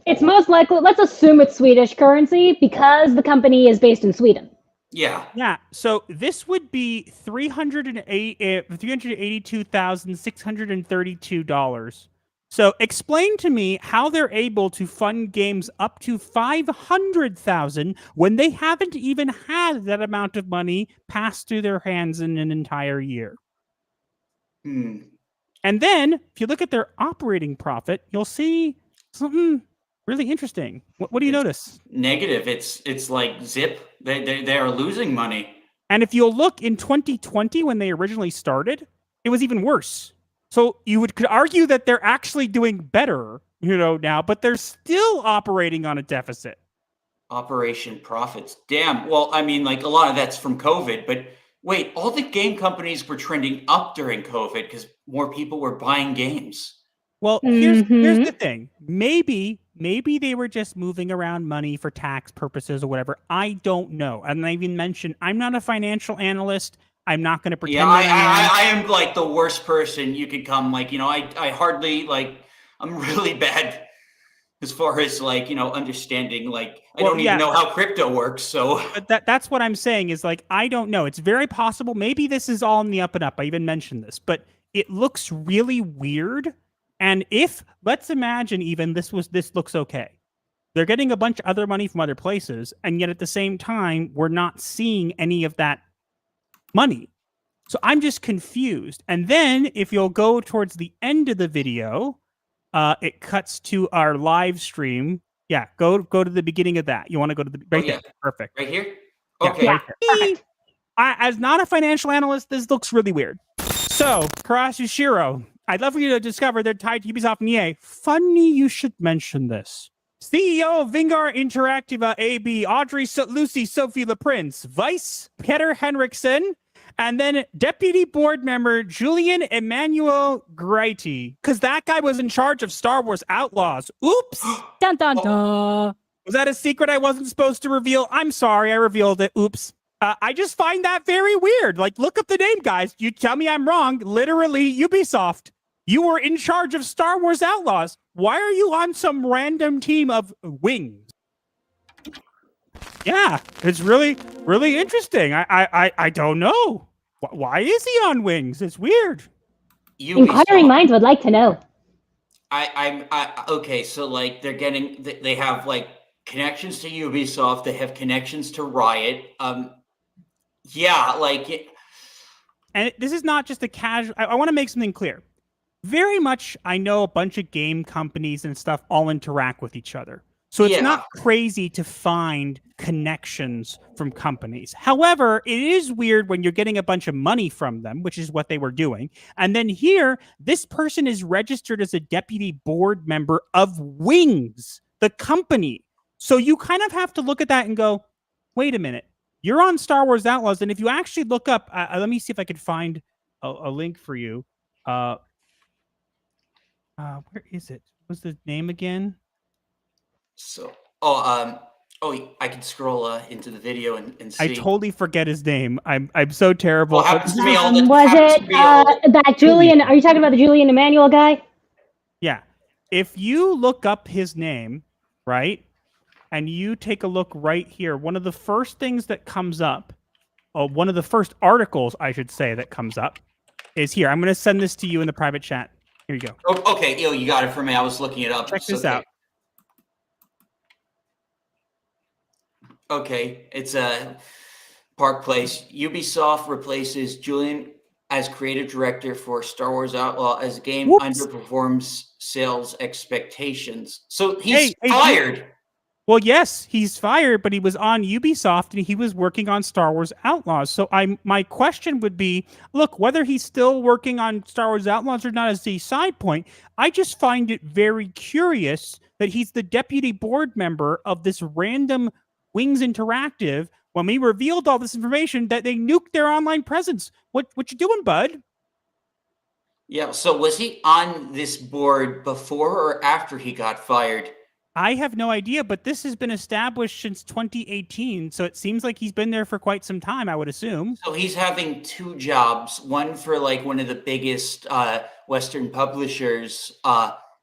It's most likely. Let's assume it's Swedish currency because the company is based in Sweden. Yeah. Yeah. So this would be $382,632. So explain to me how they're able to fund games up to 500,000 when they haven't even had that amount of money pass through their hands in an entire year. Hmm. And then if you look at their operating profit, you'll see something really interesting. What do you notice? Negative. It's like zip. They are losing money. And if you'll look in 2020 when they originally started, it was even worse. So you could argue that they're actually doing better, now, but they're still operating on a deficit. Operation profits. Damn. Well, I mean, like a lot of that's from COVID, but wait, all the game companies were trending up during COVID because more people were buying games. Well, here's the thing. Maybe they were just moving around money for tax purposes or whatever. I don't know. And I even mentioned I'm not a financial analyst. I'm not going to pretend. Yeah, I am like the worst person you could come. Like, I hardly I'm really bad as far as understanding. Like, I don't even know how crypto works. So but that's what I'm saying is like, I don't know. It's very possible. Maybe this is all in the up and up. I even mentioned this, but it looks really weird. And let's imagine even this looks okay. They're getting a bunch of other money from other places. And yet at the same time, we're not seeing any of that money. So I'm just confused. And then if you'll go towards the end of the video, it cuts to our live stream. Yeah, go to the beginning of that. You want to go to the there. Perfect. Right here? Okay. Yeah, perfect. As not a financial analyst, this looks really weird. So, Karasushiro, I'd love for you to discover they're tied to Ubisoft and EA. Funny you should mention this. CEO of Vingar Interactiva AB, Lucy Sophie LaPrince, Vice Peter Henriksen, and then Deputy Board Member Julian Emmanuel Greity, because that guy was in charge of Star Wars Outlaws. Oops! Dun dun dun. Was that a secret I wasn't supposed to reveal? I'm sorry, I revealed it. Oops. I just find that very weird. Like, look up the name, guys. You tell me I'm wrong. Literally, Ubisoft. You were in charge of Star Wars Outlaws. Why are you on some random team of wings? Yeah, it's really, really interesting. I don't know. Why is he on wings? It's weird. Inquiring minds would like to know. Okay, so like they have like connections to Ubisoft. They have connections to Riot. Yeah, like. And this is not just a casual. I want to make something clear. Very much, I know a bunch of game companies and stuff all interact with each other. So it's not crazy to find connections from companies. However, it is weird when you're getting a bunch of money from them, which is what they were doing. And then here, this person is registered as a deputy board member of Wings, the company. So you kind of have to look at that and go, wait a minute. You're on Star Wars Outlaws. And if you actually look up, let me see if I could find a link for you. Where is it? What's the name again? So, I can scroll into the video and see. I totally forget his name. I'm so terrible. Well, happens to me all the Was it that Julian? Are you talking about the Julian Emmanuel guy? Yeah. If you look up his name, right, and you take a look right here, one of the first things that comes up, one of the first articles, I should say, that comes up is here. I'm going to send this to you in the private chat. Here you go. Oh, okay, you got it for me. I was looking it up. Check this out. Okay, it's a Park Place. Ubisoft replaces Julian as creative director for Star Wars Outlaw as game underperforms sales expectations. So he's fired. Well, yes, he's fired, but he was on Ubisoft and he was working on Star Wars Outlaws. So my question would be, look, whether he's still working on Star Wars Outlaws or not as a side point, I just find it very curious that he's the deputy board member of this random Wings Interactive when we revealed all this information that they nuked their online presence. What you doing, bud? Yeah, so was he on this board before or after he got fired? I have no idea, but this has been established since 2018, so it seems like he's been there for quite some time, I would assume. So he's having two jobs, one for like one of the biggest Western publishers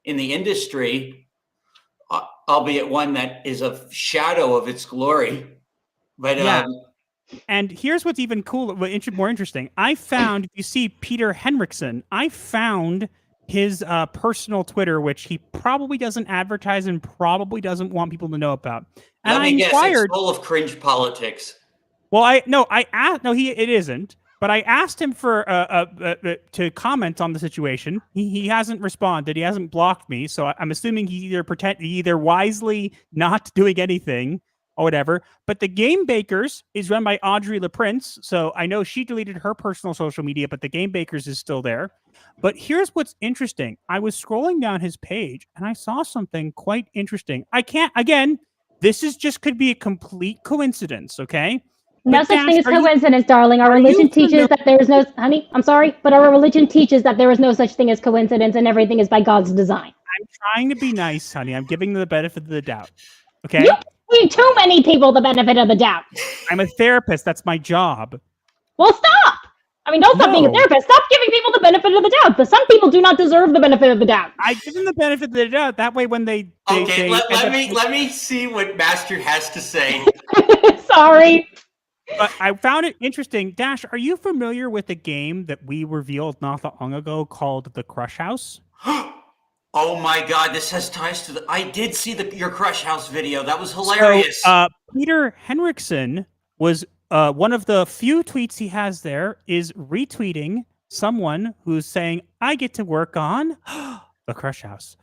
in the industry, albeit one that is a shadow of its glory. But yeah. And here's what's even cooler, more interesting. I found, if you see Peter Henriksen, I found his personal Twitter, which he probably doesn't advertise and probably doesn't want people to know about. And Let me guess, it's full of cringe politics. Well, it isn't. But I asked him for to comment on the situation. He hasn't responded. He hasn't blocked me. So I'm assuming he's either wisely not doing anything or whatever. But the Game Bakers is run by Audrey LaPrince. So I know she deleted her personal social media, but the Game Bakers is still there. But here's what's interesting. I was scrolling down his page and I saw something quite interesting. This could be a complete coincidence, okay? No such thing as coincidence, darling. Our religion teaches that there is no, honey, I'm sorry, but our religion teaches that there is no such thing as coincidence and everything is by God's design. I'm trying to be nice, honey. I'm giving them the benefit of the doubt. Okay? You give too many people the benefit of the doubt. I'm a therapist. That's my job. Well, stop. Don't stop being a therapist. Stop giving people the benefit of the doubt. But some people do not deserve the benefit of the doubt. I give them the benefit of the doubt. That way, when they let me see what Master has to say. Sorry. But I found it interesting. Dash, are you familiar with a game that we revealed not that long ago called The Crush House? Oh my God, this has ties to I did see your Crush House video. That was hilarious. So, Peter Henriksen was one of the few tweets he has there is retweeting someone who's saying, I get to work on The Crush House.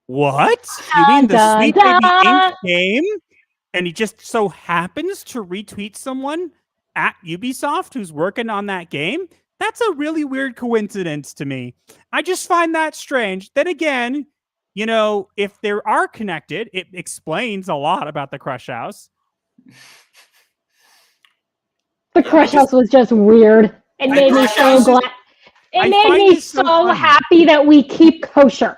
What? You mean the Sweet Baby Inc. game? And he just so happens to retweet someone at Ubisoft who's working on that game? That's a really weird coincidence to me. I just find that strange. Then again, if they are connected, it explains a lot about the Crush House. The Crush House was just weird. It made me so glad. It made me so happy that we keep kosher.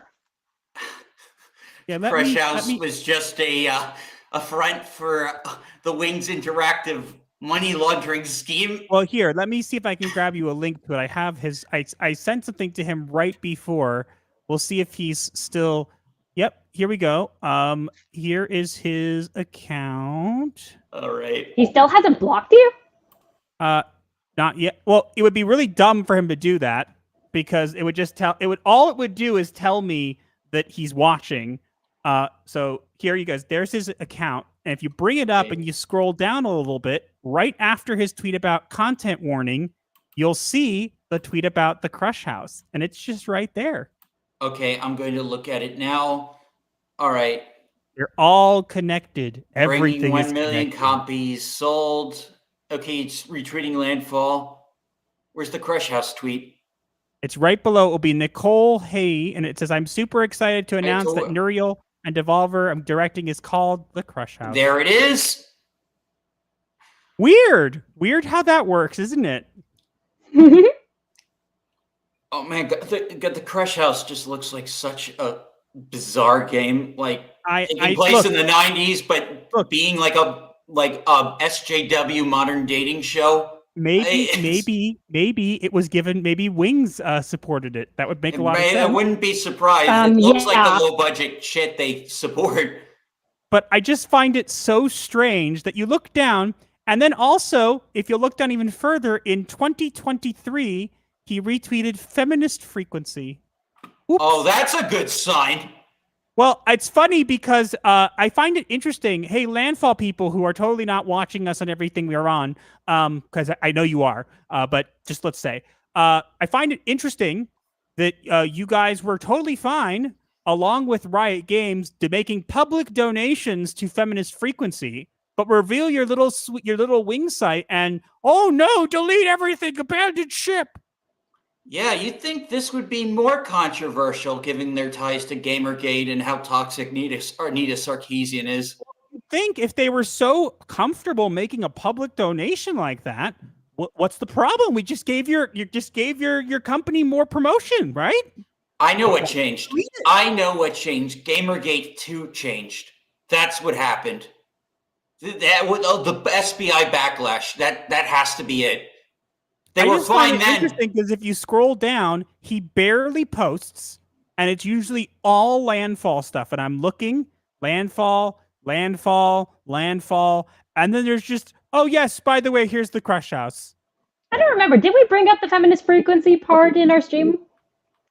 Yeah, Crush House was just a front for the Wings Interactive money laundering scheme. Well, here, let me see if I can grab you a link to it. I have his. I sent something to him right before. We'll see if he's still. Yep, here we go. Here is his account. All right. He still hasn't blocked you? Not yet. Well, it would be really dumb for him to do that because it would just all it would do is tell me that he's watching. So here you guys, there's his account. And if you bring it up and you scroll down a little bit, right after his tweet about content warning, you'll see the tweet about the Crush House. And it's just right there. Okay, I'm going to look at it now. All right. They're all connected. Everything Bringing is 1 million connected. copies sold. Okay, it's retweeting Landfall. Where's the Crush House tweet? It's right below. It will be Nicole Hay, and it says, I'm super excited to announce that Nuriel and Devolver I'm directing is called The Crush House. There it is. Weird how that works, isn't it? Oh man, the Crush House just looks like such a bizarre game, like taking place in the 90s, but being like a SJW modern dating show. Maybe it was given. Maybe Wings supported it. That would make a lot of sense. I wouldn't be surprised. It looks like the low budget shit they support. But I just find it so strange that you look down, and then also, if you look down even further, in 2023, he retweeted feminist frequency. Oops. Oh, that's a good sign. Well, it's funny because I find it interesting. Hey, Landfall people who are totally not watching us on everything we are on, because I know you are, but just let's say, I find it interesting that you guys were totally fine, along with Riot Games, to making public donations to feminist frequency, but reveal your little wing site and, oh no, delete everything, abandoned ship. Yeah, you'd think this would be more controversial given their ties to Gamergate and how toxic Nita Sarkeesian is. I think if they were so comfortable making a public donation like that, what's the problem? We just gave your company more promotion, right? I know what changed. Gamergate 2 changed. That's what happened. The SBI backlash. That has to be it. They were fine then. Interesting because if you scroll down, he barely posts, and it's usually all Landfall stuff. And I'm looking, Landfall, and then there's just, oh yes, by the way, here's the Crush House. I don't remember. Did we bring up the feminist frequency part in our stream?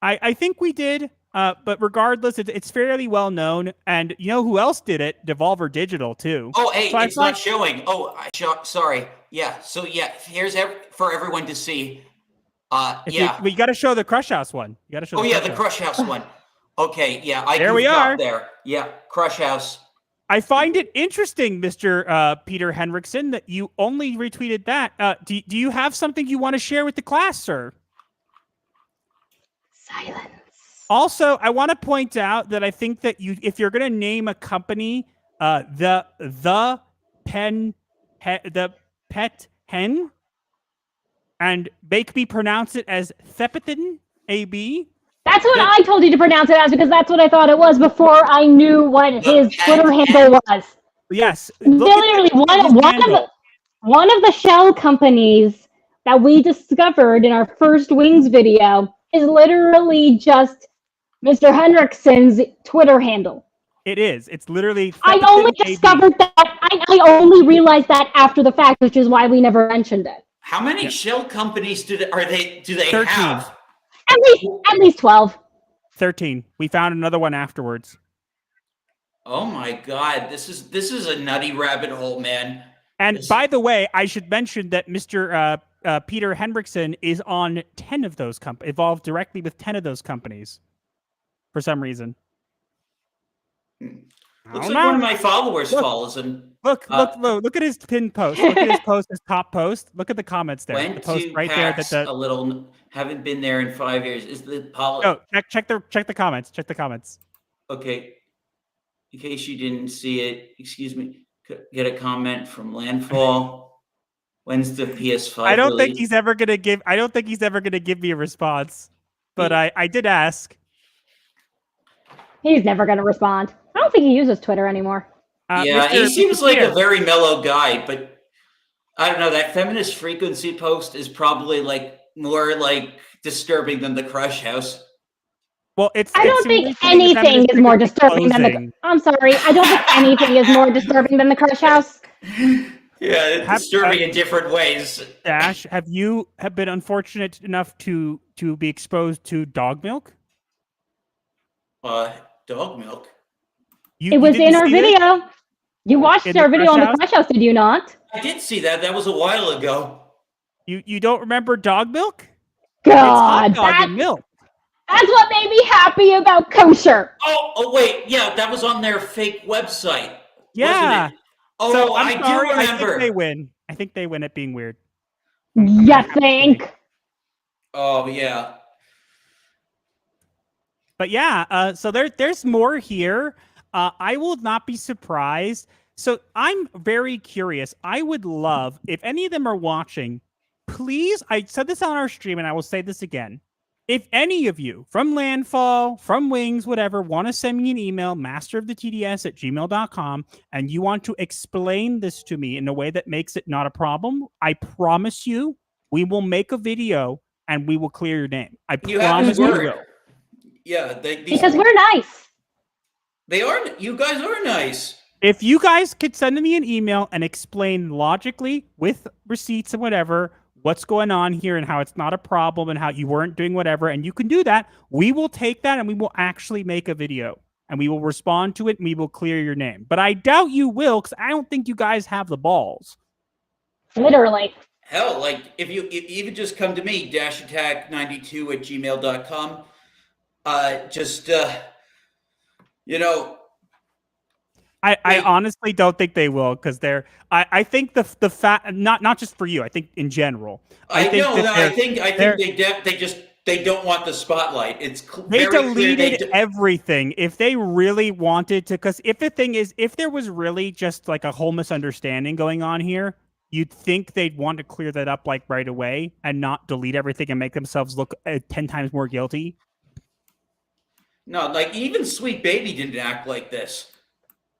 I think we did, but regardless, it's fairly well known. And you know who else did it? Devolver Digital too. Oh, hey, so it's not showing. Oh, sorry. Yeah. So yeah, here's for everyone to see. We got to show the Crush House one. You got to show. The Crush House one. Okay. Yeah. There we are. There. Yeah. Crush House. I find it interesting, Mr. Peter Henriksen, that you only retweeted that. Do you have something you want to share with the class, sir? Silence. Also, I want to point out that I think that if you're going to name a company, the Pet Hen, and make me pronounce it as Thepathin AB. That's what I told you to pronounce it as because that's what I thought it was before I knew what his Twitter handle was. Yes, literally one of the shell companies that we discovered in our first Wings video is literally just Mr. Henriksen's Twitter handle. It is. It's literally. I only discovered that. I only realized that after the fact, which is why we never mentioned it. How many shell companies do they 13. have? At least 12. 13. We found another one afterwards. Oh my God! This is a nutty rabbit hole, man. And by the way, I should mention that Mr. Peter Henriksen is on 10 of those involved directly with 10 of those companies for some reason. Looks like one of my followers follows him. Look at his pinned post. Look at his post, his top post. Look at the comments there. Went the post to right PAX there. A little. Haven't been there in 5 years. Is the No, check the comments. Check the comments. Okay. In case you didn't see it, excuse me. Get a comment from Landfall. When's the PS5? I don't think he's ever gonna give. I don't think he's ever gonna give me a response. But I did ask. He's never gonna respond. I don't think he uses Twitter anymore. He seems like a very mellow guy, but I don't know. That feminist frequency post is probably more disturbing than the Crush House. Well, I don't think anything is more disturbing than the. I'm sorry. I don't think anything is more disturbing than the Crush House. Yeah, it's disturbing in different ways. Dash, have you been unfortunate enough to be exposed to dog milk? Dog milk. It was in our video. You watched our video on the Crush House, did you not? I did see that. That was a while ago. You don't remember dog milk? God, it's hot dog and milk. That's what made me happy about kosher. Oh wait, yeah, that was on their fake website. Yeah. Wasn't it? Oh, so, I do remember. I think they win. I think they win at being weird. You think? Oh yeah. But yeah, so there's more here. I will not be surprised. So I'm very curious. I would love, if any of them are watching, please, I said this on our stream and I will say this again. If any of you from Landfall, from Wings, whatever, want to send me an email, masterofthetds@gmail.com, and you want to explain this to me in a way that makes it not a problem, I promise you, we will make a video and we will clear your name. I promise we will. Yeah, because we're nice. They are. You guys are nice. If you guys could send me an email and explain logically with receipts and whatever what's going on here and how it's not a problem and how you weren't doing whatever, and you can do that, we will take that and we will actually make a video and we will respond to it and we will clear your name. But I doubt you will, because I don't think you guys have the balls. Literally. Hell, like if you even just come to me, dashattack92@gmail.com. I honestly don't think they will, because I think the fact, not just for you, I think in general. I think they don't want the spotlight. They deleted everything. If they really wanted to, because if there was really just like a whole misunderstanding going on here, you'd think they'd want to clear that up like right away and not delete everything and make themselves look 10 times more guilty. No, like even Sweet Baby didn't act like this.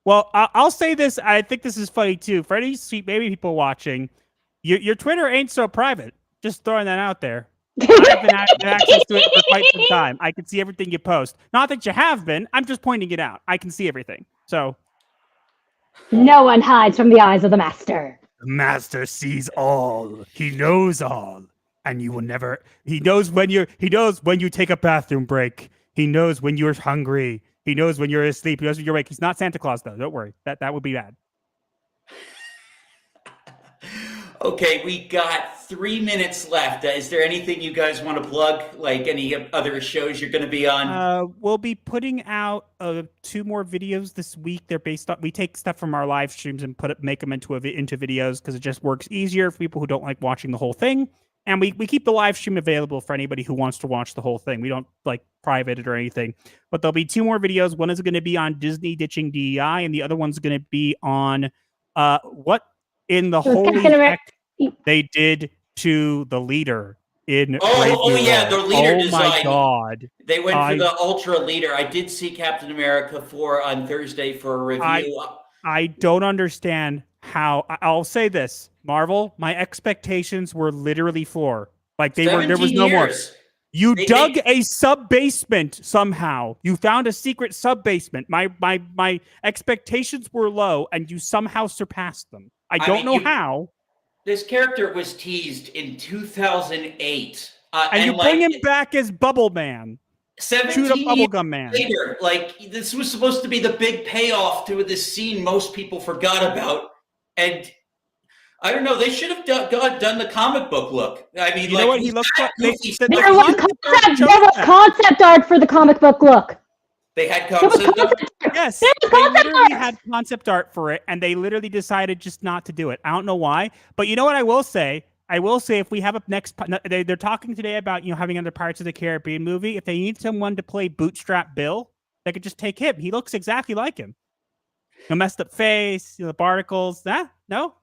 Well, I'll say this. I think this is funny, too. For any Sweet Baby people watching, your Twitter ain't so private. Just throwing that out there. I've been having access to it for quite some time. I can see everything you post. Not that you have been. I'm just pointing it out. I can see everything. So, no one hides from the eyes of the master. The master sees all. He knows all. And you will never... He knows when you take a bathroom break. He knows when you're hungry. He knows when you're asleep. He knows when you're awake. He's not Santa Claus, though. Don't worry. That would be bad. Okay, we got 3 minutes left. Is there anything you guys want to plug? Like any other shows you're going to be on? We'll be putting out 2 more videos this week. They're based on... We take stuff from our live streams and make them into videos because it just works easier for people who don't like watching the whole thing. And we keep the live stream available for anybody who wants to watch the whole thing. We don't like private it or anything. But there'll be 2 more videos. One is going to be on Disney ditching DEI, and the other one's going to be on what in the holy heck they did to the leader in yeah, the leader design. Oh my god. They went for the ultra leader. I did see Captain America 4 on Thursday for a review. I don't understand how. I'll say this. Marvel, my expectations were literally floor. Like there was no more. You dug a sub-basement somehow. You found a secret sub-basement. My expectations were low, and you somehow surpassed them. I don't know how. This character was teased in 2008. And you bring him back as Bubble Man. 17 Shoot up Bubblegum Man. Later, like this was supposed to be the big payoff to this scene most people forgot about. And I don't know. They should have done the comic book look. I mean, you know what he looks like? There was concept art for the comic book look. They had concept art? Yes. They literally had concept art for it, and they literally decided just not to do it. I don't know why. But you know what I will say? If we have a next... They're talking today about having other Pirates of the Caribbean movie. If they need someone to play Bootstrap Bill, they could just take him. He looks exactly like him. A messed up face, the barnacles. No?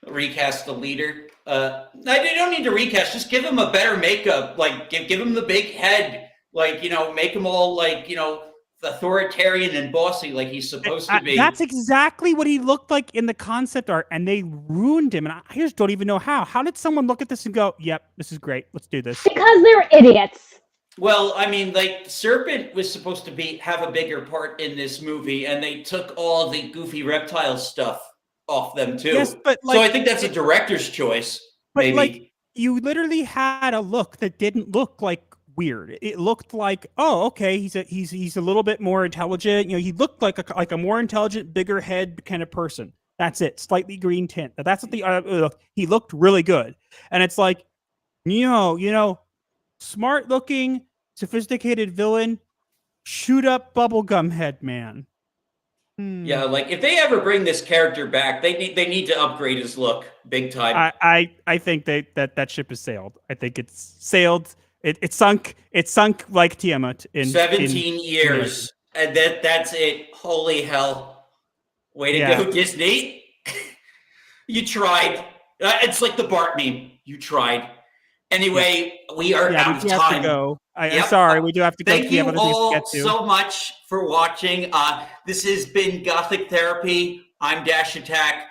Recast the leader. They don't need to recast. Just give him a better makeup. Like give him the big head. Like make him all like authoritarian and bossy like he's supposed to be. That's exactly what he looked like in the concept art, and they ruined him. And I just don't even know how. How did someone look at this and go, "Yep, this is great. Let's do this"? Because they're idiots. Well, I mean, like Serpent was supposed to have a bigger part in this movie, and they took all the goofy reptile stuff off them too. Yes, but so I think that's a director's choice. But maybe. You literally had a look that didn't look like weird. It looked like, oh, okay, he's a little bit more intelligent. He looked like a more intelligent, bigger head kind of person. That's it. Slightly green tint. That's what he looked really good. And it's like, smart looking, sophisticated villain, shoot up bubblegum head man. Yeah, like if they ever bring this character back, they need to upgrade his look big time. I think that ship has sailed. I think it's sailed. It sunk like Tiamat in 17 years. And that's it. Holy hell. Way to go, Disney. You tried. It's like the Bart meme. You tried. Anyway, we are out of we have time. to go. I'm sorry, we do have to go. Thank you have other things to all get to. so much for watching. This has been Gothic Therapy. I'm Dash Attack.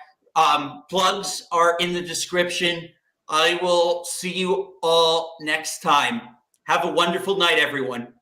Plugs are in the description. I will see you all next time. Have a wonderful night, everyone.